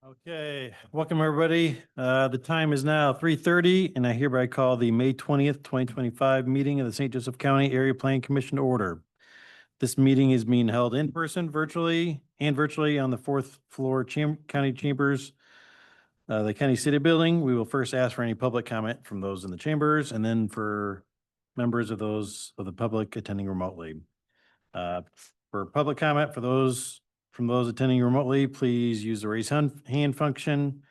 Okay, welcome everybody. The time is now 3:30 and I hereby call the May 20th, 2025 meeting of the St. Joseph County Area Plan Commission to order. This meeting is being held in person, virtually on the fourth floor county chambers, the county city building. We will first ask for any public comment from those in the chambers and then for members of those of the public attending remotely. For public comment, from those attending remotely, please use the raise hand function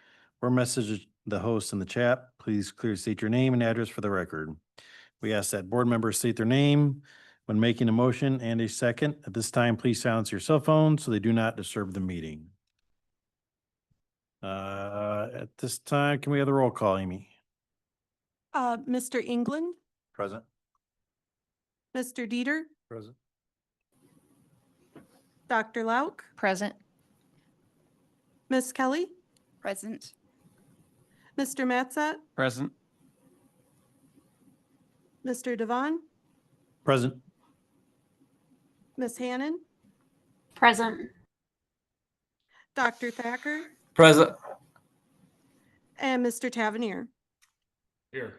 or message the host in the chat. Please clearly state your name and address for the record. We ask that board members state their name when making a motion and a second. At this time, please silence your cell phone so they do not disturb the meeting. At this time, can we have the roll call, Amy? Mr. England, Present. Mr. Dieter, Present. Dr. Lauk, Present. Miss Kelly, Present. Mr. Matzat, Present. Mr. Devon, Present. Miss Hannon, Present. Dr. Thacker, Present. and Mr. Tavernier. Here.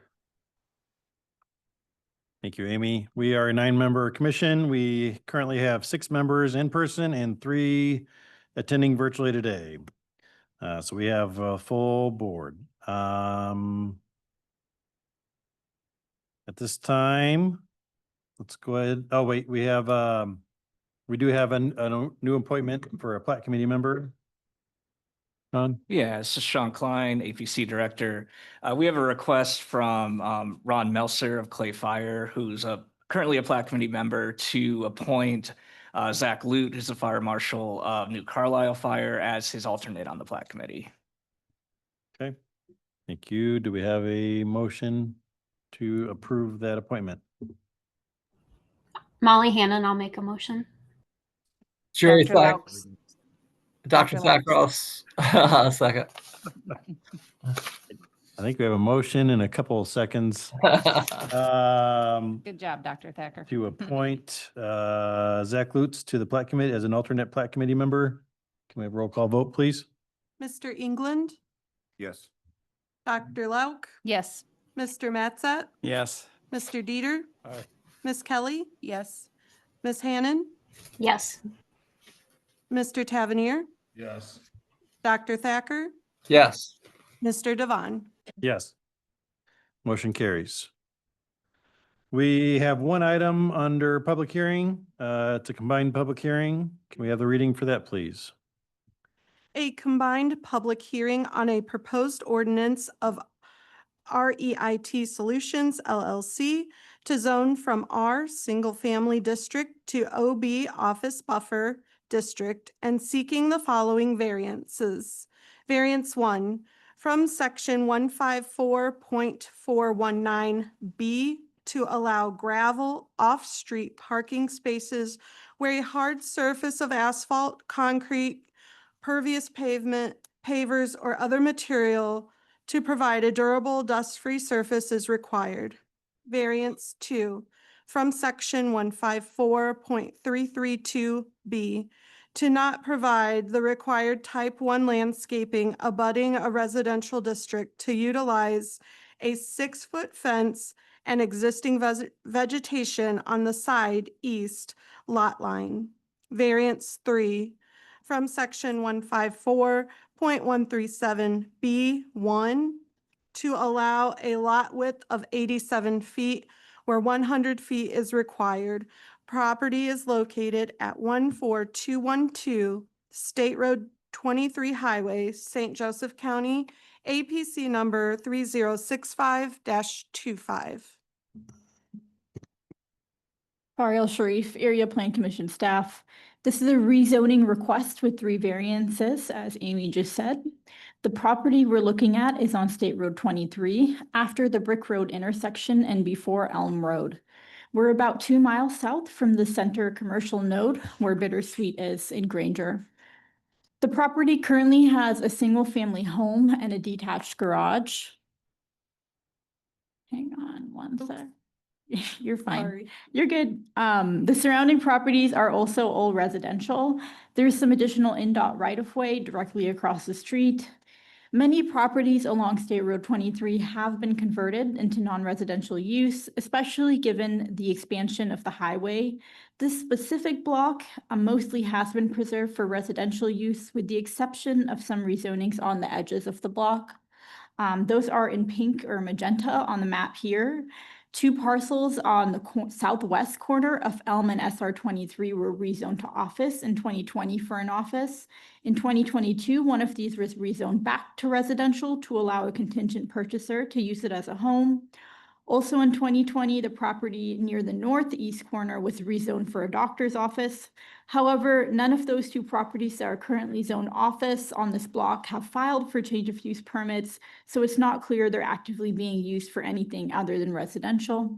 Thank you, Amy. We are a 9-member commission. We currently have 6 members in person and 3 attending virtually today. So we have a full board. At this time, let's go ahead. Oh, wait, we do have a new appointment for a plat committee member. Sean? Yeah, this is Sean Klein, APC Director. We have a request from Ron Melser of Clay Fire, who's currently a plat committee member, to appoint Zach Lute, who's a fire marshal of New Carlisle Fire, as his alternate on the plat committee. Okay, thank you. Do we have a motion to approve that appointment? Molly Hannon, I'll make a motion. Jerry Dr. Thack, Laux. Dr. Dr. Thackros, second. I think we have a motion in a couple of seconds. Good job, Dr. Thacker. To appoint Zach Lutz to the plat committee as an alternate plat committee member. Can we have a roll call vote, please? Mr. England, Yes. Dr. Lauk, Yes. Mr. Matzat, Yes. Mr. Dieter, Aye. Miss Kelly, Yes. Miss Hannon, Yes. Mr. Tavernier, Yes. Dr. Thacker, Yes. Mr. Devon. Yes. Motion carries. We have one item under public hearing. It's a combined public hearing. Can we have the reading for that, please? A combined public hearing on a proposed ordinance of REIT Solutions LLC to zone from R Single Family District to OB Office Buffer District and seeking the following variances. Variance 1, from section 154.419B to allow gravel off-street parking spaces where a hard surface of asphalt, concrete, pervious pavement, pavers, or other material to provide a durable dust-free surface is required. Variance 2, from section 154.332B to not provide the required type 1 landscaping abutting a residential district to utilize a 6-foot fence and existing vegetation on the side east lot line. Variance 3, from section 154.137B1 to allow a lot width of 87 feet where 100 feet is required. Property is located at 14212 State Road 23 Highway, St. Joseph County, APC number 3065-25. Fariel Sharif, Area Plan Commission staff. This is a rezoning request with 3 variances, as Amy just said. The property we're looking at is on State Road 23, after the Brick Road intersection and before Elm Road. We're about 2 miles south from the center commercial node where Bittersweet is in Granger. The property currently has a single-family home and a detached garage. Hang on one sec. You're fine. Sorry. You're good. The surrounding properties are also all residential. There's some additional NDOT right-of-way directly across the street. Many properties along State Road 23 have been converted into non-residential use, especially given the expansion of the highway. This specific block mostly has been preserved for residential use, with the exception of some rezonings on the edges of the block. Those are in pink or magenta on the map here. 2 parcels on the southwest corner of Elm and SR 23 were rezoned to office in 2020 for an office. In 2022, one of these was rezoned back to residential to allow a contingent purchaser to use it as a home. Also in 2020, the property near the northeast corner was rezoned for a doctor's office. However, none of those 2 properties that are currently zoned office on this block have filed for change of use permits, so it's not clear they're actively being used for anything other than residential.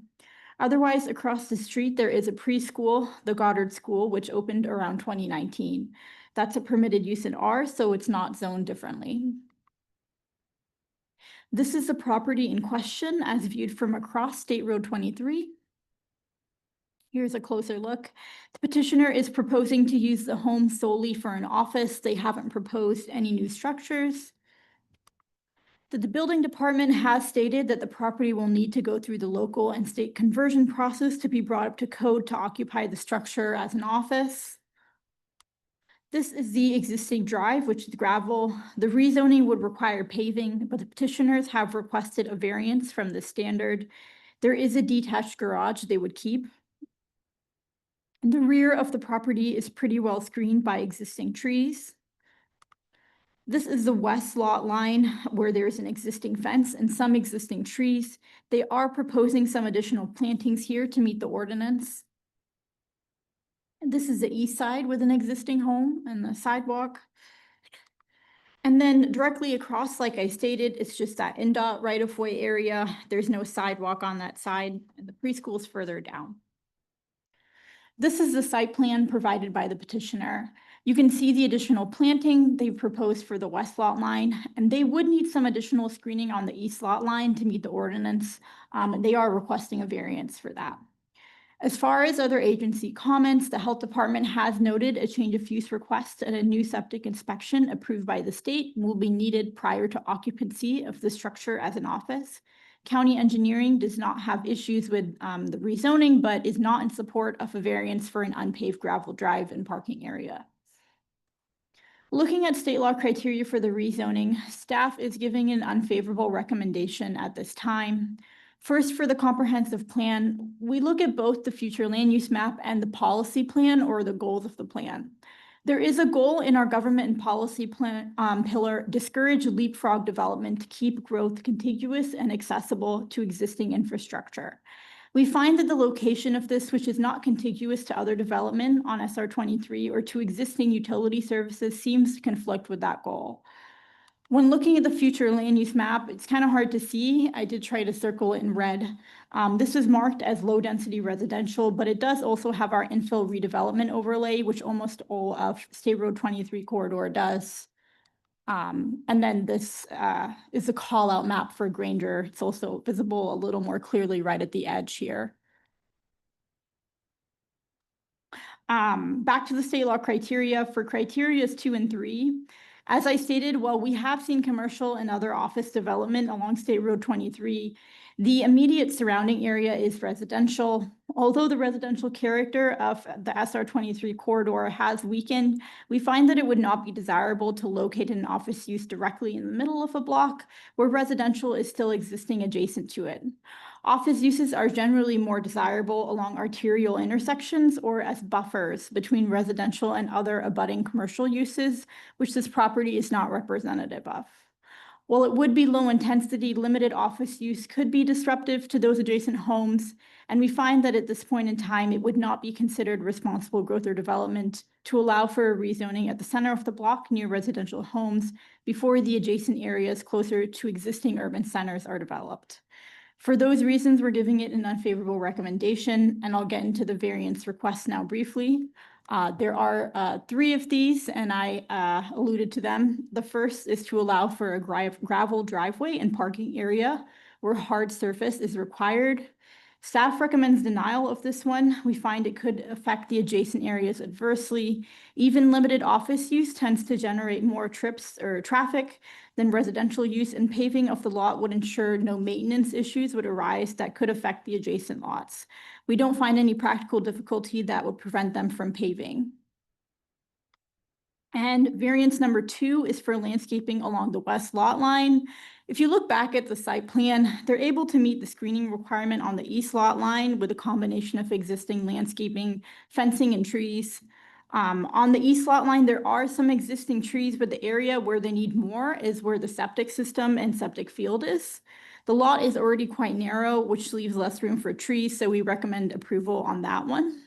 Otherwise, across the street, there is a preschool, the Goddard School, which opened around 2019. That's a permitted use in R, so it's not zoned differently. This is the property in question as viewed from across State Road 23. Here's a closer look. The petitioner is proposing to use the home solely for an office. They haven't proposed any new structures. The building department has stated that the property will need to go through the local and state conversion process to be brought up to code to occupy the structure as an office. This is the existing drive, which is gravel. The rezoning would require paving, but the petitioners have requested a variance from the standard. There is a detached garage they would keep. The rear of the property is pretty well screened by existing trees. This is the west lot line where there's an existing fence and some existing trees. They are proposing some additional plantings here to meet the ordinance. This is the east side with an existing home and the sidewalk. And then directly across, like I stated, it's just that NDOT right-of-way area. There's no sidewalk on that side, and the preschool's further down. This is the site plan provided by the petitioner. You can see the additional planting they've proposed for the west lot line, and they would need some additional screening on the east lot line to meet the ordinance. And they are requesting a variance for that. As far as other agency comments, the health department has noted a change of use request and a new septic inspection approved by the state will be needed prior to occupancy of the structure as an office. County engineering does not have issues with the rezoning, but is not in support of a variance for an unpaved gravel drive and parking area. Looking at state law criteria for the rezoning, staff is giving an unfavorable recommendation at this time. First, for the comprehensive plan, we look at both the future land use map and the policy plan or the goals of the plan. There is a goal in our government and policy plan pillar, discourage leapfrog development to keep growth contiguous and accessible to existing infrastructure. We find that the location of this, which is not contiguous to other development on SR 23 or to existing utility services, seems to conflict with that goal. When looking at the future land use map, it's kind of hard to see. I did try to circle it in red. This is marked as low density residential, but it does also have our infill redevelopment overlay, which almost all of State Road 23 corridor does. And then this is a call out map for Granger. It's also visible a little more clearly right at the edge here. Back to the state law criteria for criterias 2 and 3. As I stated, while we have seen commercial and other office development along State Road 23, the immediate surrounding area is residential. Although the residential character of the SR 23 corridor has weakened, we find that it would not be desirable to locate an office use directly in the middle of a block where residential is still existing adjacent to it. Office uses are generally more desirable along arterial intersections or as buffers between residential and other abutting commercial uses, which this property is not representative of. While it would be low intensity, limited office use could be disruptive to those adjacent homes, and we find that at this point in time, it would not be considered responsible growth or development to allow for a rezoning at the center of the block near residential homes before the adjacent areas closer to existing urban centers are developed. For those reasons, we're giving it an unfavorable recommendation, and I'll get into the variance request now briefly. There are 3 of these, and I alluded to them. The first is to allow for a gravel driveway and parking area where hard surface is required. Staff recommends denial of this one. We find it could affect the adjacent areas adversely. Even limited office use tends to generate more trips or traffic than residential use, and paving of the lot would ensure no maintenance issues would arise that could affect the adjacent lots. We don't find any practical difficulty that would prevent them from paving. And variance number 2 is for landscaping along the west lot line. If you look back at the site plan, they're able to meet the screening requirement on the east lot line with a combination of existing landscaping, fencing, and trees. On the east lot line, there are some existing trees, but the area where they need more is where the septic system and septic field is. The lot is already quite narrow, which leaves less room for trees, so we recommend approval on that one.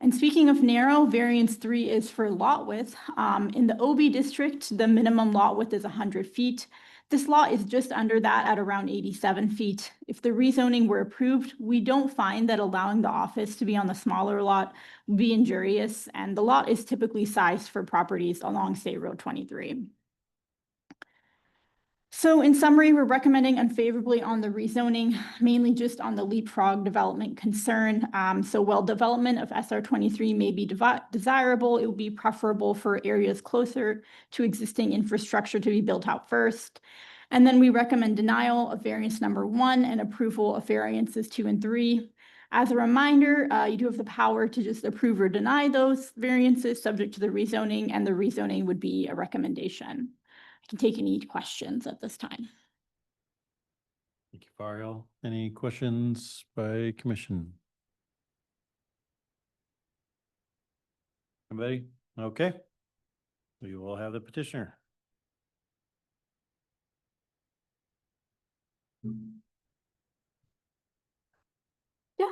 And speaking of narrow, variance 3 is for lot width. In the OB district, the minimum lot width is 100 feet. This lot is just under that at around 87 feet. If the rezoning were approved, we don't find that allowing the office to be on the smaller lot would be injurious, and the lot is typically sized for properties along State Road 23. So in summary, we're recommending unfavorably on the rezoning, mainly just on the leapfrog development concern. So while development of SR 23 may be desirable, it would be preferable for areas closer to existing infrastructure to be built out first. And then we recommend denial of variance number 1 and approval of variances 2 and 3. As a reminder, you do have the power to just approve or deny those variances subject to the rezoning, and the rezoning would be a recommendation. I can take any questions at this time. Thank you, Fariel. Any questions by commission? Anybody? Okay. We will have the petitioner. Yeah.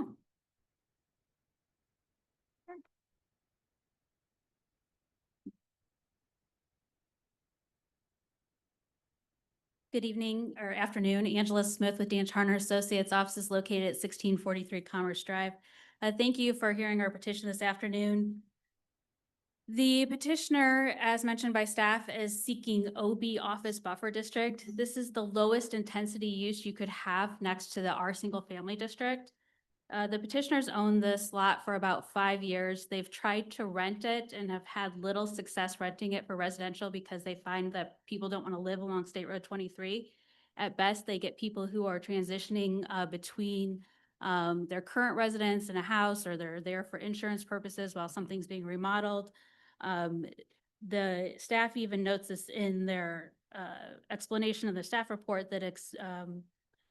Good evening or afternoon. Angela Smith with Dan Charner Associates, offices located at 1643 Commerce Drive. Thank you for hearing our petition this afternoon. The petitioner, as mentioned by staff, is seeking OB office buffer district. This is the lowest intensity use you could have next to the R single family district. The petitioners owned this lot for about 5 years. They've tried to rent it and have had little success renting it for residential because they find that people don't want to live along State Road 23. At best, they get people who are transitioning between their current residence in a house, or they're there for insurance purposes while something's being remodeled. The staff even notes this in their explanation of the staff report that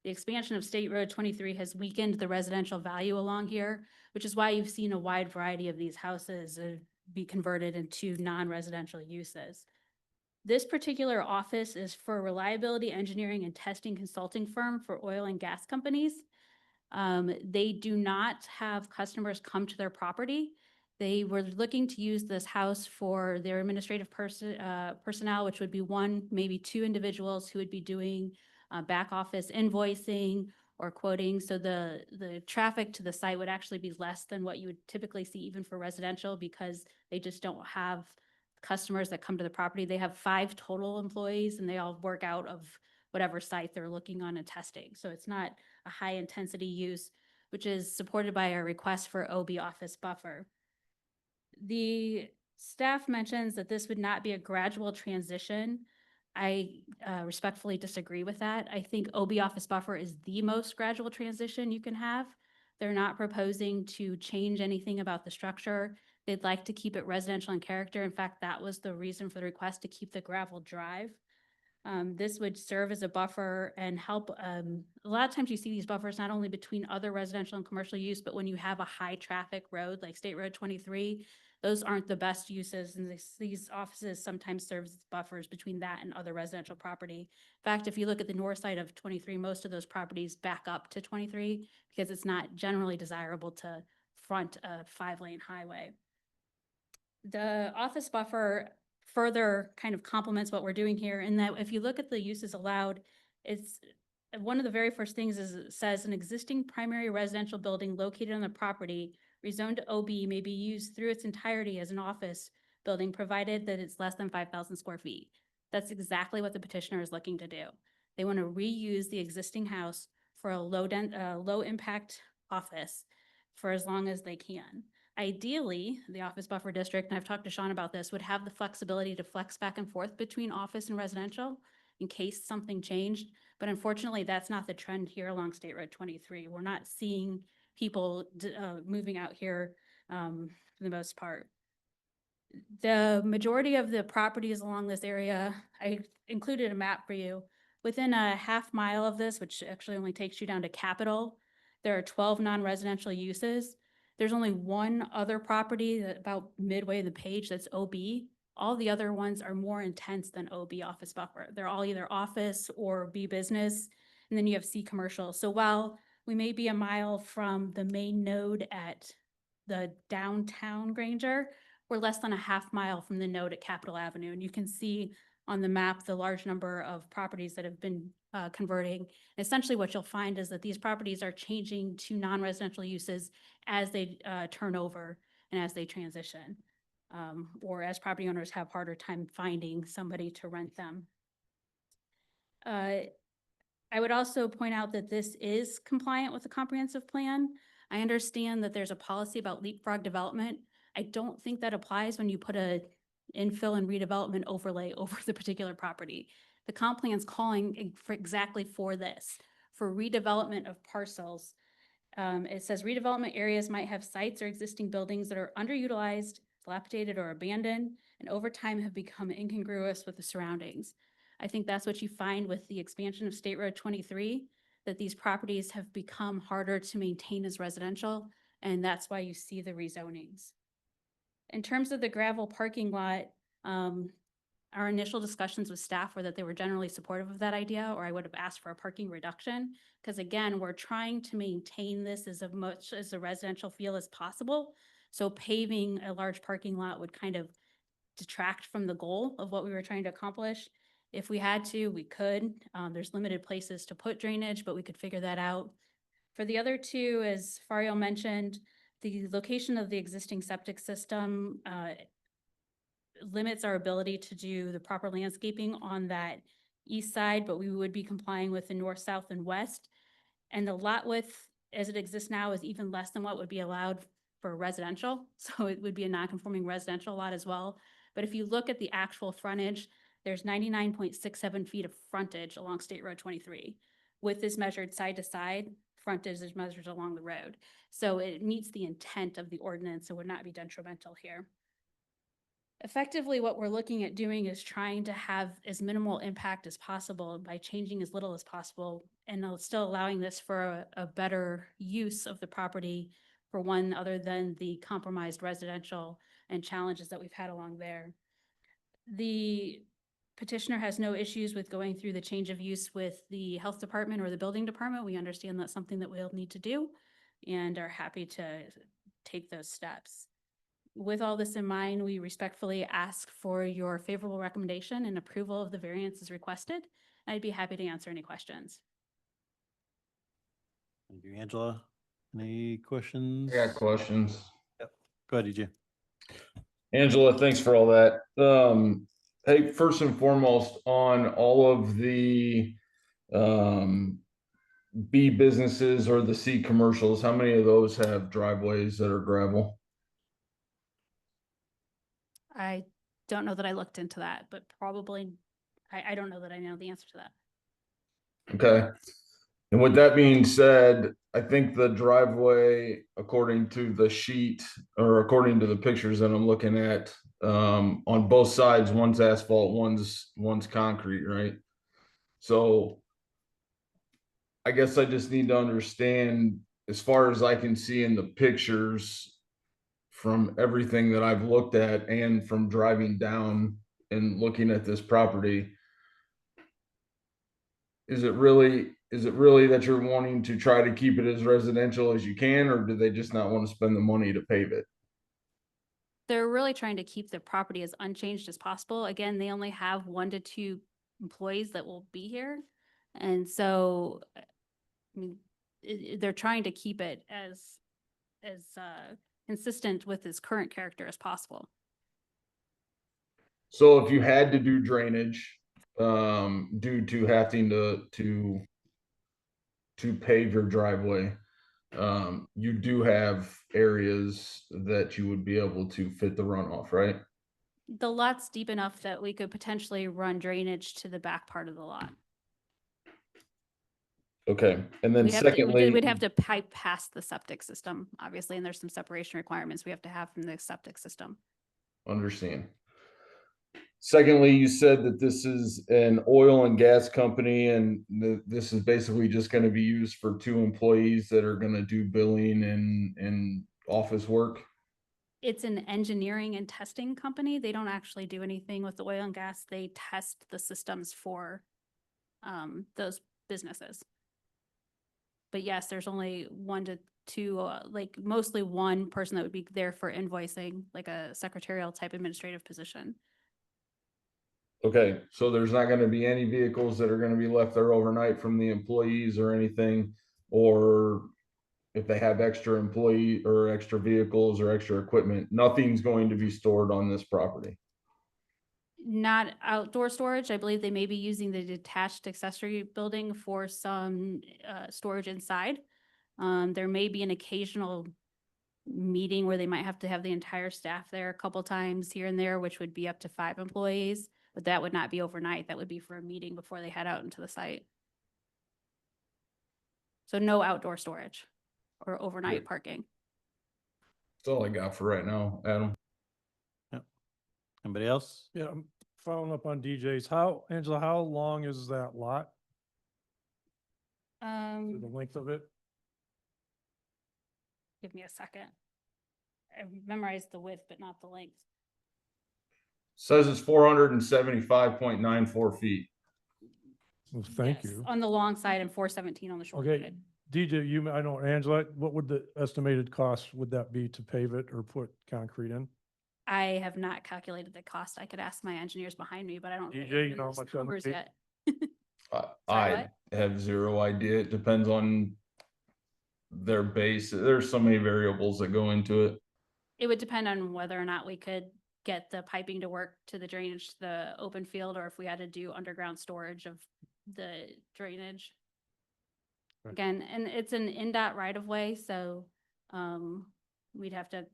the expansion of State Road 23 has weakened the residential value along here, which is why you've seen a wide variety of these houses be converted into non-residential uses. This particular office is for a reliability engineering and testing consulting firm for oil and gas companies. They do not have customers come to their property. They were looking to use this house for their administrative personnel, which would be 1, maybe 2 individuals who would be doing back office invoicing or quoting. So the traffic to the site would actually be less than what you would typically see even for residential, because they just don't have customers that come to the property. They have 5 total employees, and they all work out of whatever site they're looking on and testing. So it's not a high intensity use, which is supported by our request for OB office buffer. The staff mentions that this would not be a gradual transition. I respectfully disagree with that. I think OB office buffer is the most gradual transition you can have. They're not proposing to change anything about the structure. They'd like to keep it residential in character. In fact, that was the reason for the request, to keep the gravel drive. This would serve as a buffer and help. A lot of times you see these buffers not only between other residential and commercial use, but when you have a high traffic road like State Road 23, those aren't the best uses, and these offices sometimes serve as buffers between that and other residential property. In fact, if you look at the north side of 23, most of those properties back up to 23 because it's not generally desirable to front a 5-lane highway. The office buffer further kind of complements what we're doing here, in that if you look at the uses allowed, it's one of the very first things is it says an existing primary residential building located on the property rezoned to OB may be used through its entirety as an office building, provided that it's less than 5,000 square feet. That's exactly what the petitioner is looking to do. They want to reuse the existing house for a low impact office for as long as they can. Ideally, the office buffer district, and I've talked to Sean about this, would have the flexibility to flex back and forth between office and residential in case something changed. But unfortunately, that's not the trend here along State Road 23. We're not seeing people moving out here for the most part. The majority of the properties along this area, I included a map for you. Within a half mile of this, which actually only takes you down to Capitol, there are 12 non-residential uses. There's only one other property that about midway the page that's OB. All the other ones are more intense than OB office buffer. They're all either office or B business, and then you have C commercial. So while we may be a mile from the main node at the downtown Granger, we're less than a half mile from the node at Capitol Avenue. And you can see on the map the large number of properties that have been converting. Essentially what you'll find is that these properties are changing to non-residential uses as they turn over and as they transition, or as property owners have harder time finding somebody to rent them. I would also point out that this is compliant with the comprehensive plan. I understand that there's a policy about leapfrog development. I don't think that applies when you put a infill and redevelopment overlay over the particular property. The comp plan's calling for exactly for this, for redevelopment of parcels. It says redevelopment areas might have sites or existing buildings that are underutilized, dilapidated, or abandoned, and over time have become incongruous with the surroundings. I think that's what you find with the expansion of State Road 23, that these properties have become harder to maintain as residential, and that's why you see the rezonings. In terms of the gravel parking lot, our initial discussions with staff were that they were generally supportive of that idea, or I would have asked for a parking reduction. Because again, we're trying to maintain this as much as a residential feel as possible. So paving a large parking lot would kind of detract from the goal of what we were trying to accomplish. If we had to, we could. There's limited places to put drainage, but we could figure that out. For the other two, as Fario mentioned, the location of the existing septic system limits our ability to do the proper landscaping on that east side, but we would be complying with the north, south, and west. And the lot width as it exists now is even less than what would be allowed for residential. So it would be a non-conforming residential lot as well. But if you look at the actual frontage, there's 99.67 feet of frontage along State Road 23. With this measured side to side, frontage is measured along the road. So it meets the intent of the ordinance and would not be detrimental here. Effectively, what we're looking at doing is trying to have as minimal impact as possible by changing as little as possible and still allowing this for a better use of the property for one other than the compromised residential and challenges that we've had along there. The petitioner has no issues with going through the change of use with the health department or the building department. We understand that's something that we'll need to do and are happy to take those steps. With all this in mind, we respectfully ask for your favorable recommendation and approval of the variance as requested. I'd be happy to answer any questions. Thank you, Angela. Any questions? I got questions. Go ahead, DJ. Angela, thanks for all that. Hey, first and foremost, on all of the B businesses or the C commercials, how many of those have driveways that are gravel? I don't know that I looked into that, but probably, I don't know that I know the answer to that. Okay. And with that being said, I think the driveway, according to the sheet or according to the pictures that I'm looking at, on both sides, one's asphalt, one's concrete, right? So I guess I just need to understand, as far as I can see in the pictures, from everything that I've looked at and from driving down and looking at this property, is it really that you're wanting to try to keep it as residential as you can, or do they just not want to spend the money to pave it? They're really trying to keep the property as unchanged as possible. Again, they only have 1 to 2 employees that will be here. And so, I mean, they're trying to keep it as consistent with its current character as possible. So if you had to do drainage, due to having to to pave your driveway, you do have areas that you would be able to fit the runoff, right? The lot's deep enough that we could potentially run drainage to the back part of the lot. Okay, and then We'd have to, secondly, we'd have to pipe past the septic system, obviously, and there's some separation requirements we have to have from the septic system. understand. Secondly, you said that this is an oil and gas company and this is basically just going to be used for 2 employees that are going to do billing and office work. It's an engineering and testing company. They don't actually do anything with the oil and gas. They test the systems for those businesses. But yes, there's only 1 to 2, like mostly 1 person that would be there for invoicing, like a secretarial type administrative position. Okay, so there's not going to be any vehicles that are going to be left there overnight from the employees or anything, or if they have extra employee or extra vehicles or extra equipment, nothing's going to be stored on this property. Not outdoor storage. I believe they may be using the detached accessory building for some storage inside. There may be an occasional meeting where they might have to have the entire staff there a couple times here and there, which would be up to 5 employees, but that would not be overnight. That would be for a meeting before they head out into the site. So no outdoor storage or overnight parking. That's all I got for right now, Adam. Anybody else? Yeah, I'm following up on DJ's. Angela, how long is that lot? The length of it? Give me a second. I memorized the width, but not the length. Says it's 475.94 feet. Well, thank Yes, you. on the long side and 417 on the short Okay, side. DJ, I know, Angela, what would the estimated cost would that be to pave it or put concrete in? I have not calculated the cost. I could ask my engineers behind me, but I don't. think DJ, you I know how those much on the numbers tape? yet. I what? have zero idea. It depends on their base. There's so many variables that go into it. It would depend on whether or not we could get the piping to work to the drainage, to the open field, or if we had to do underground storage of the drainage. Right. Again, and it's an NDOT right of way, so we'd have to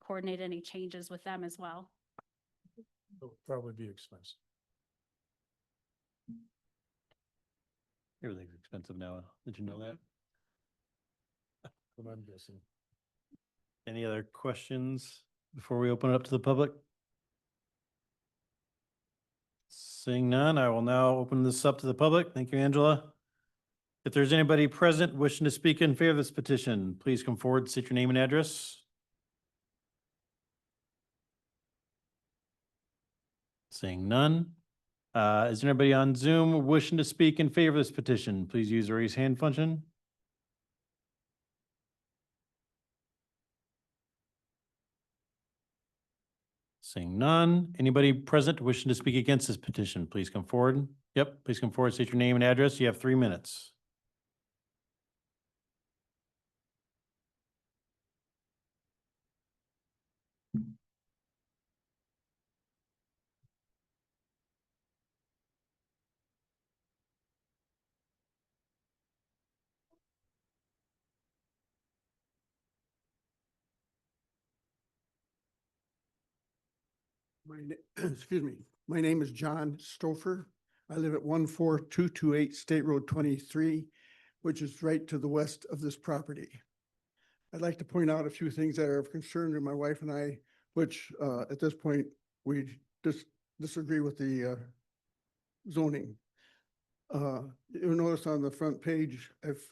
coordinate any changes with them as well. It'll probably be expensive. Everything's expensive now. Did you know that? But I'm guessing. Any other questions before we open it up to the public? Seeing none, I will now open this up to the public. Thank you, Angela. If there's anybody present wishing to speak in favor of this petition, please come forward, state your name and address. Seeing none. Is there anybody on Zoom wishing to speak in favor of this petition? Please use the raise hand function. Seeing none. Anybody present wishing to speak against this petition, please come forward. Yep, please come forward, state your name and address. You have 3 minutes. Excuse me, my name is John Stouffer. I live at 14228 State Road 23, which is right to the west of this property. I'd like to point out a few things that are of concern to my wife and I, which at this point, we disagree with the zoning. You'll notice on the front page, I've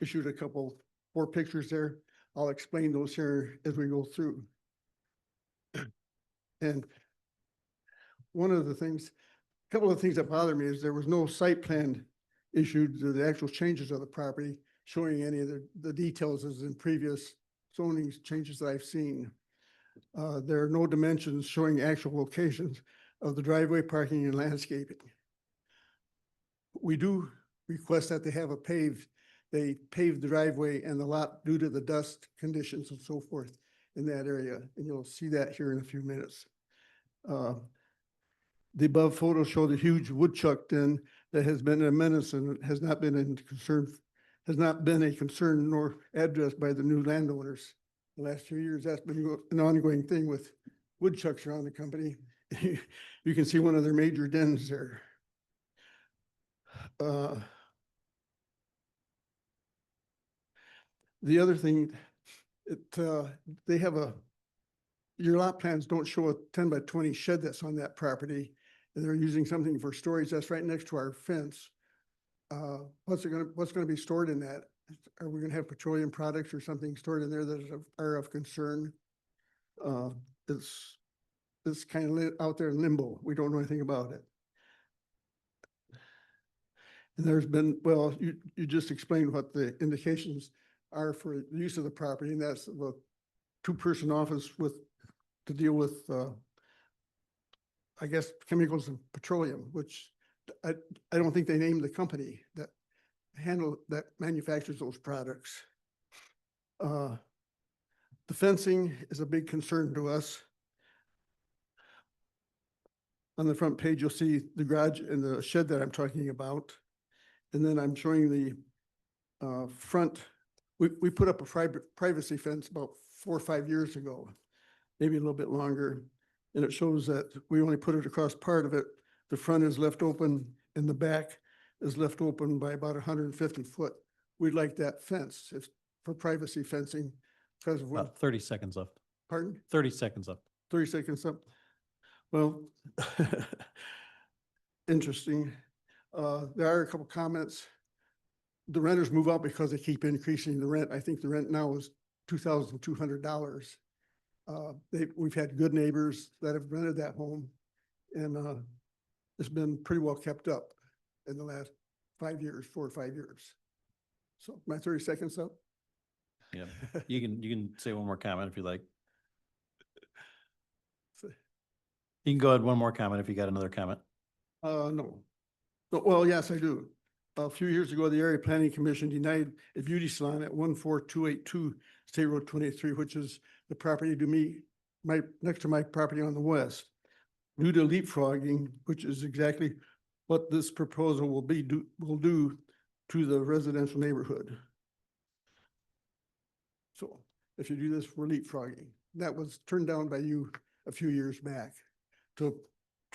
issued a couple 4 pictures there. I'll explain those here as we go through. And one of the things, a couple of things that bother me is there was no site plan issued to the actual changes of the property showing any of the details as in previous zoning changes that I've seen. There are no dimensions showing actual locations of the driveway, parking, and landscaping. We do request that they have they pave the driveway and the lot due to the dust conditions and so forth in that area, and you'll see that here in a few minutes. The above photos show the huge woodchuck den that has been a menace and has not been in concern, has not been a concern nor addressed by the new landowners. The last few years, that's been an ongoing thing with woodchucks around the company. You can see one of their major dens there. The other thing, they have your lot plans don't show a 10 by 20 shed that's on that property. And they're using something for storage that's right next to our fence. What's gonna be stored in that? Are we gonna have petroleum products or something stored in there that are of concern? It's kind of out there in limbo. We don't know anything about it. And there's been, well, you just explained what the indications are for the use of the property, and that's the two-person office to deal with, I guess, chemicals and petroleum, which I don't think they named the company that manufactures those products. The fencing is a big concern to us. On the front page, you'll see the garage and the shed that I'm talking about. And then I'm showing the front. We put up a privacy fence about 4 or 5 years ago, maybe a little bit longer. And it shows that we only put it across part of it. The front is left open and the back is left open by about 150 foot. We'd like that fence for privacy fencing because of, About 30 seconds left. pardon? 30 seconds left. 30 seconds up. Well, interesting. There are a couple comments. The renters move out because they keep increasing the rent. I think the rent now is $2,200. We've had good neighbors that have rented that home, and it's been pretty well kept up in the last 5 years, 4 or 5 years. So my 30 seconds up. Yeah, you can say one more comment if you like. You can go ahead one more comment if you got another comment. No. Well, yes, I do. A few years ago, the Area Planning Commission denied a beauty salon at 14282 State Road 23, which is the property to me, next to my property on the west, due to leapfrogging, which is exactly what this proposal will do to the residential neighborhood. So if you do this, we're leapfrogging. That was turned down by you a few years back to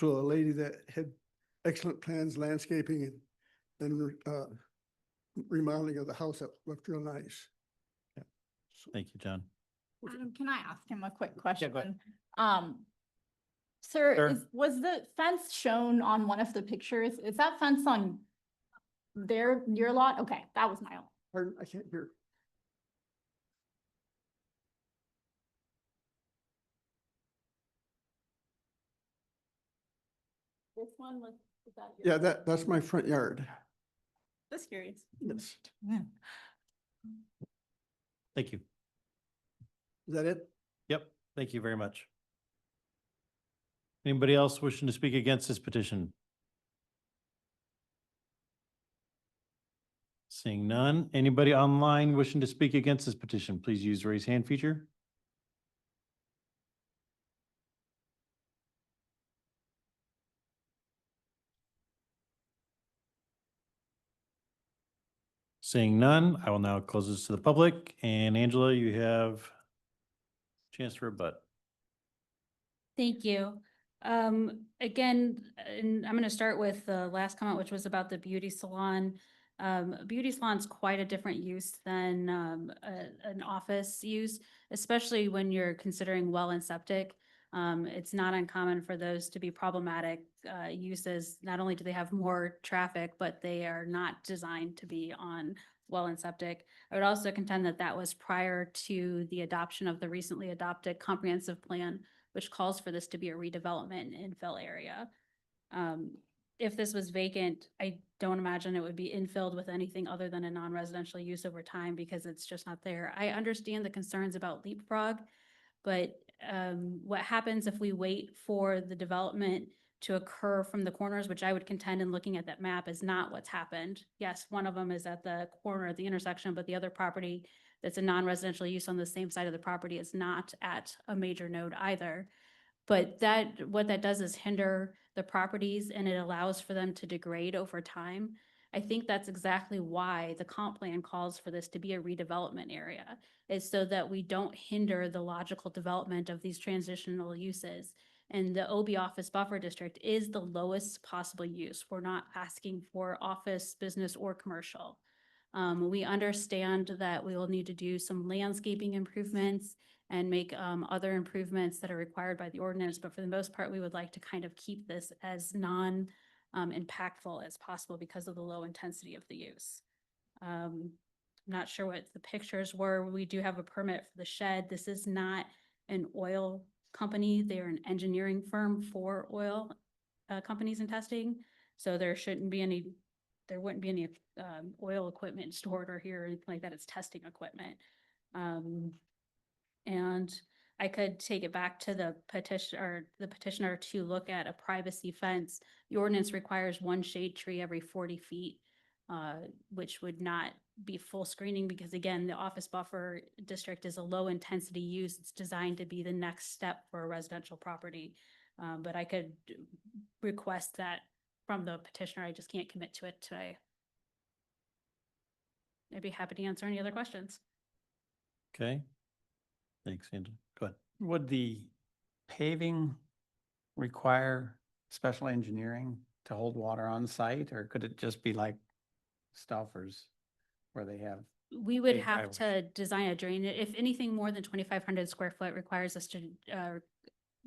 a lady that had excellent plans, landscaping and remodeling of the house that looked real nice. Yeah. Thank you, John. Adam, can I ask him a quick go question? ahead. Sir, Sure. was the fence shown on one of the pictures? Is that fence on your lot? Okay, that was my own. Pardon, I can't hear. This one was, is that Yeah, that's my front yard. Just curious. Yes. Thank you. Is that it? Yep, thank you very much. Anybody else wishing to speak against this petition? Seeing none. Anybody online wishing to speak against this petition, please use the raise hand feature. Seeing none, I will now close this to the public. And Angela, you have a chance to rebut. Thank you. Again, and I'm going to start with the last comment, which was about the beauty salon. Beauty salon's quite a different use than an office use, especially when you're considering well and septic. It's not uncommon for those to be problematic uses. Not only do they have more traffic, but they are not designed to be on well and septic. I would also contend that that was prior to the adoption of the recently adopted comprehensive plan, which calls for this to be a redevelopment infill area. If this was vacant, I don't imagine it would be infilled with anything other than a non-residential use over time because it's just not there. I understand the concerns about leapfrog, but what happens if we wait for the development to occur from the corners, which I would contend in looking at that map is not what's happened. Yes, one of them is at the corner at the intersection, but the other property that's a non-residential use on the same side of the property is not at a major node either. But what that does is hinder the properties and it allows for them to degrade over time. I think that's exactly why the comp plan calls for this to be a redevelopment area, is so that we don't hinder the logical development of these transitional uses. And the OB office buffer district is the lowest possible use. We're not asking for office, business, or commercial. We understand that we will need to do some landscaping improvements and make other improvements that are required by the ordinance, but for the most part, we would like to kind of keep this as impactful as possible because of the low intensity of the use. Not sure what the pictures were. We do have a permit for the shed. This is not an oil company. They're an engineering firm for oil companies and testing. So there wouldn't be any oil equipment stored or here or anything like that. It's testing equipment. And I could take it back to the petitioner to look at a privacy fence. The ordinance requires one shade tree every 40 feet, which would not be full screening because again, the office buffer district is a low intensity use. It's designed to be the next step for a residential property. But I could request that from the petitioner. I just can't commit to it today. I'd be happy to answer any other questions. Okay. Thanks, Angela. Go ahead. Would the paving require special engineering to hold water on site, or could it just be like Stauffer's where they have? We would Paved have to design a drain. If anything more than 2,500 square foot requires us to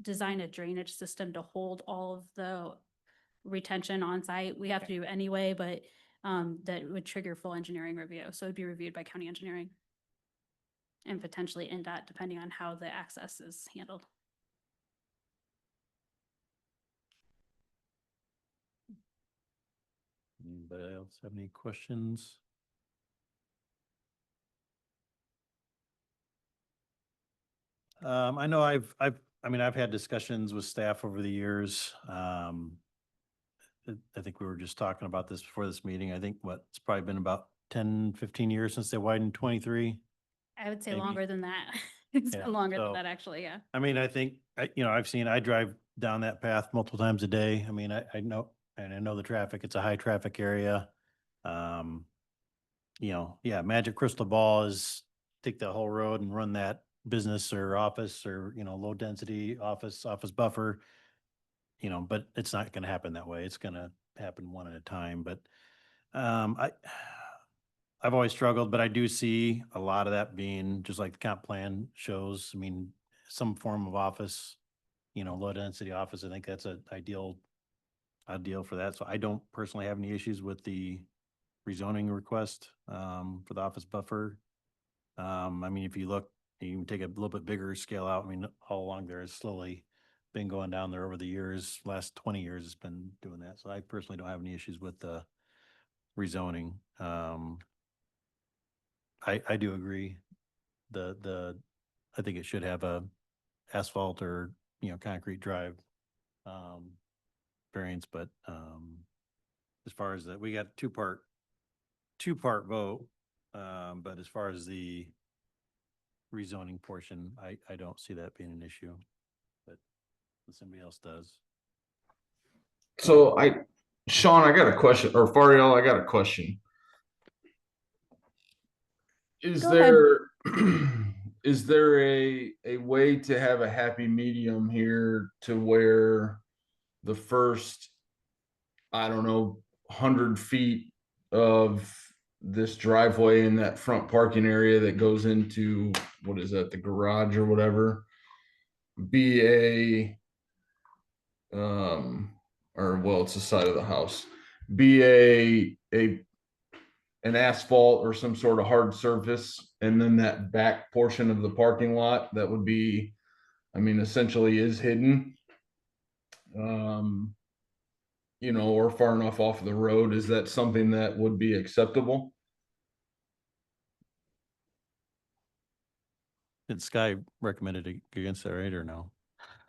design a drainage system to hold all of the retention on site, we have to do anyway, but that would trigger full engineering review. So it'd be reviewed by county engineering and potentially NDOT, depending on how the access is handled. Anybody else have any questions? I know I've had discussions with staff over the years. I think we were just talking about this before this meeting. I think it's probably been about 10, 15 years since they widened 23. I would say Maybe. longer than that. It's Yeah, been longer so- than that, actually, yeah. I mean, I think, I drive down that path multiple times a day. I mean, I know, and I know the traffic, it's a high traffic area. Magic crystal ball is take the whole road and run that business or office or, low density office buffer. But it's not going to happen that way. It's going to happen one at a time. But I've always struggled, but I do see a lot of that being just like the comp plan shows. I mean, some form of office, low density office. I think that's an ideal for that. So I don't personally have any issues with the rezoning request for the office buffer. I mean, if you look, you can take a little bit bigger scale out. I mean, all along there has slowly been going down there over the years. Last 20 years, it's been doing that. So I personally don't have any issues with the rezoning. I do agree. I think it should have a asphalt or, concrete drive variance, but as far as that, we got two-part vote. But as far as the rezoning portion, I don't see that being an issue, but somebody else does. So Sean, I got a question, or Fariel, I got a question. Is Go ahead. there a way to have a happy medium here to where the first, I don't know, 100 feet of this driveway in that front parking area that goes into, what is that, the garage or whatever, be it's the side of the house, be an asphalt or some sort of hard surface, and then that back portion of the parking lot that would be, essentially is hidden, or far enough off the road. Is that something that would be acceptable? Did Sky recommended against that, right, or no?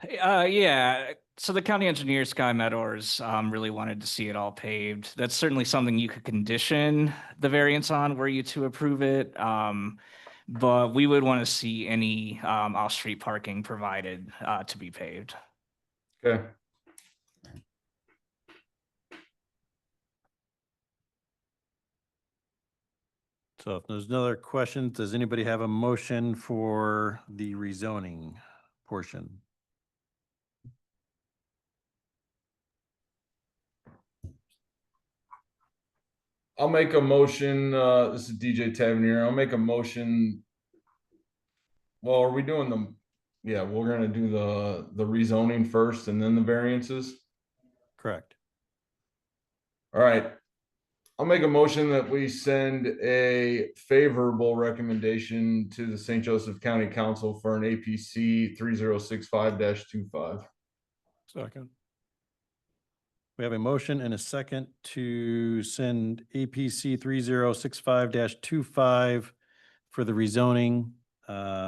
Yeah. So the county engineer, Sky Meadows, really wanted to see it all paved. That's certainly something you could condition the variance on were you to approve it. But we would want to see any off-street parking provided to be paved. Okay. So if there's no other questions, does anybody have a motion for the rezoning portion? I'll make a motion, this is DJ Tavernier, I'll make a motion. Well, are we doing the, yeah, we're gonna do the rezoning first and then the variances? Correct. All right. I'll make a motion that we send a favorable recommendation to the St. Joseph County Council for an APC 3065-25. Second. We have a motion and a second to send APC 3065-25 for the rezoning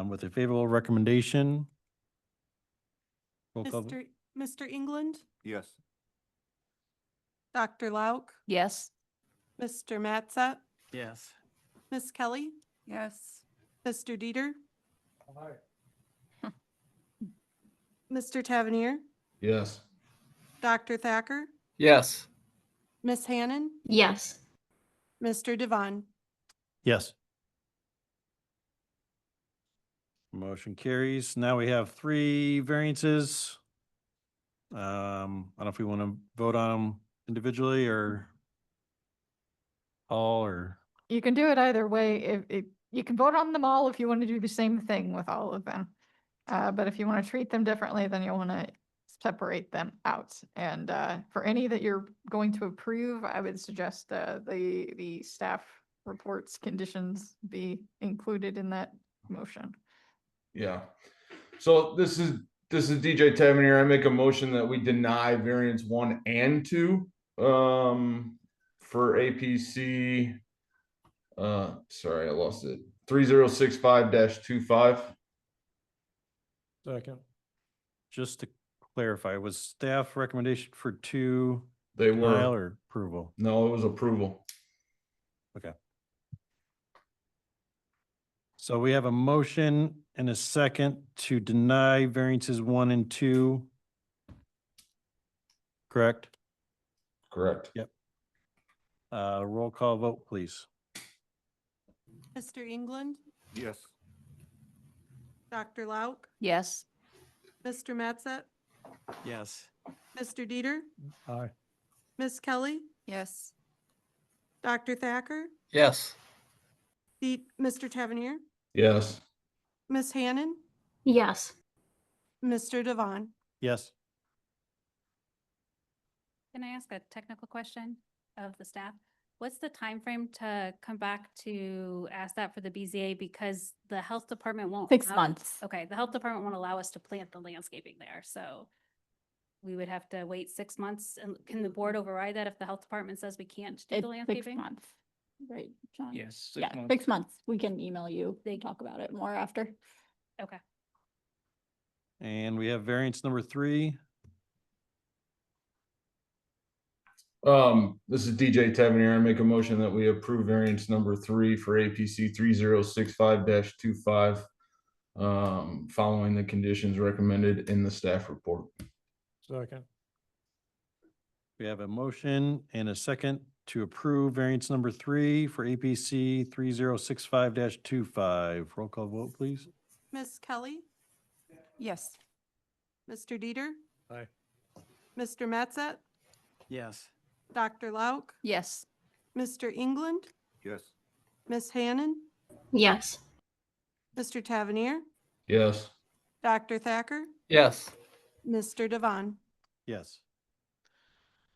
with a favorable recommendation. Roll call vote. Mr. England, Yes. Dr. Lauk, Yes. Mr. Matzett, Yes. Ms. Kelly, Yes. Mr. Dieter, Aye. Mr. Tavernier, Yes. Dr. Thacker, Yes. Ms. Hannon, Yes. Mr. Devon. Yes. Motion carries. Now we have 3 variances. I don't know if we want to vote on them individually or all or, You can do it either way. If you can vote on them all if you want to do the same thing with all of them. But if you want to treat them differently, then you'll want to separate them out. And for any that you're going to approve, I would suggest the staff reports conditions be included in that motion. Yeah. So this is DJ Tavernier. I make a motion that we deny variance 1 and 2 for APC. Sorry, I lost it. 3065-25. Second. just to clarify, was staff recommendation for 2 They denial were. or approval? No, it was approval. Okay. So we have a motion and a second to deny variances 1 and 2. Correct? Correct. Roll call vote, please. Mr. England, Yes. Dr. Lauk, Yes. Mr. Matzett, Yes. Mr. Dieter, Aye. Ms. Kelly, Yes. Dr. Thacker, Yes. Mr. Tavernier, Yes. Ms. Hannon, Yes. Mr. Devon. Yes. Can I ask a technical question of the staff? What's the time frame to come back to ask that for the BZA? Because the health department won't. 6 allow- months. Okay, the health department won't allow us to plant the landscaping there, so we would have to wait 6 months. And can the board override that if the health department says we can't do It's the 6 landscaping? months. Right, John? Yes. 6 Yeah, months. 6 months. We can email you. They- They talk about it more after. Okay. And we have variance number 3. This is DJ Tavernier. I make a motion that we approve variance number 3 for APC 3065-25, following the conditions recommended in the staff report. Second. We have a motion and a second to approve variance number 3 for APC 3065-25. Roll call vote, please. Ms. Kelly, Yes. Mr. Dieter, Aye. Mr. Matzett, Yes. Dr. Lauk, Yes. Mr. England, Yes. Ms. Hannon, Yes. Mr. Tavernier, Yes. Dr. Thacker, Yes. Mr. Devon. Yes.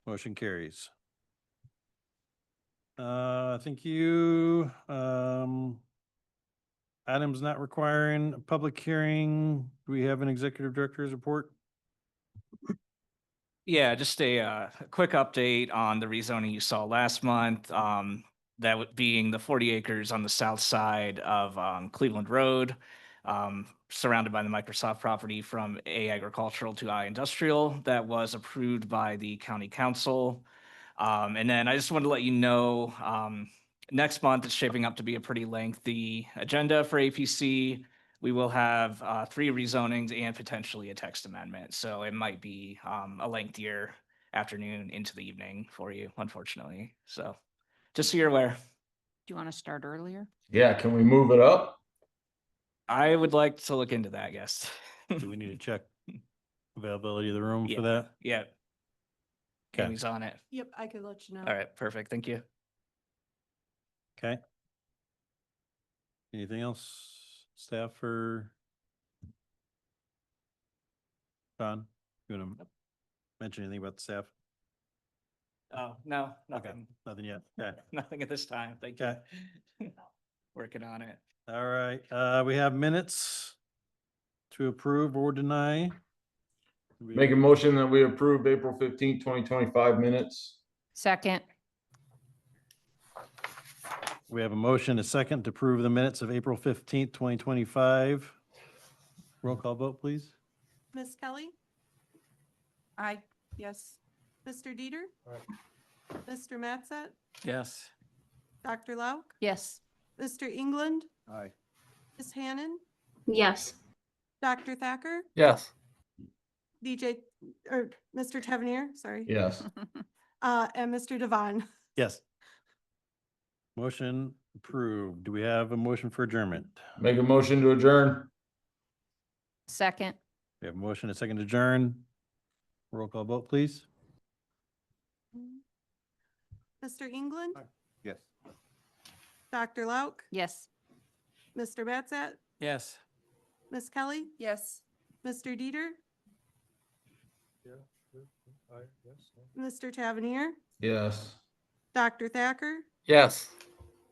Motion carries. I think items not requiring a public hearing. Do we have an executive director's report? Yeah, just a quick update on the rezoning you saw last month. That would being the 40 acres on the south side of Cleveland Road, surrounded by the Microsoft property from A agricultural to I industrial. That was approved by the county council. And then I just wanted to let you know, next month is shaping up to be a pretty lengthy agenda for APC. We will have 3 rezonings and potentially a text amendment. So it might be a lengthier afternoon into the evening for you, unfortunately. So just so you're aware. Do you want to start earlier? Yeah, can we move it up? I would like to look into that, yes. Do we need to check availability of the room Yeah, for that? Yeah. Okay. Amy's on it. Yep, I could let you know. All right, perfect. Thank you. Okay. Anything else, staff or John? You want to mention anything about the staff? Oh, no, Okay, nothing. nothing yet. Okay. Nothing at this time. Thank you. Okay. Working on it. All right, we have minutes to approve or deny. Make a motion that we approve April 15th, 2025 minutes. Second. We have a motion, a second to approve the minutes of April 15th, 2025. Roll call vote, please. Ms. Kelly? Aye. Yes. Mr. Dieter? Aye. Mr. Matsat? Yes. Dr. Lauk? Yes. Mr. England? Aye. Ms. Hannon? Yes. Dr. Thacker? Yes. DJ, or Mr. Tavernier, sorry. Yes. And Mr. Devon. Yes. Motion approved. Do we have a motion for adjournment? Make a motion to adjourn. Second. We have a motion, a second to adjourn. Roll call vote, please. Mr. England? Yes. Dr. Lauk? Yes. Mr. Matsat? Yes. Ms. Kelly? Yes. Mr. Dieter? Yeah. Aye, yes. Mr. Tavernier? Yes. Dr. Thacker? Yes.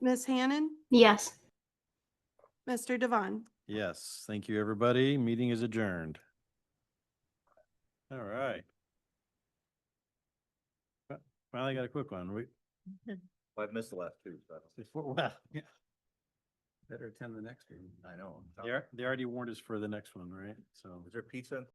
Ms. Hannon? Yes. Mr. Devon? Yes, thank you, everybody. Meeting is adjourned. All right. Finally got a quick one. I missed the last two, so. Well, yeah, Better attend the next meeting. I know. they already warned us for the next one, right? So. Is there pizza?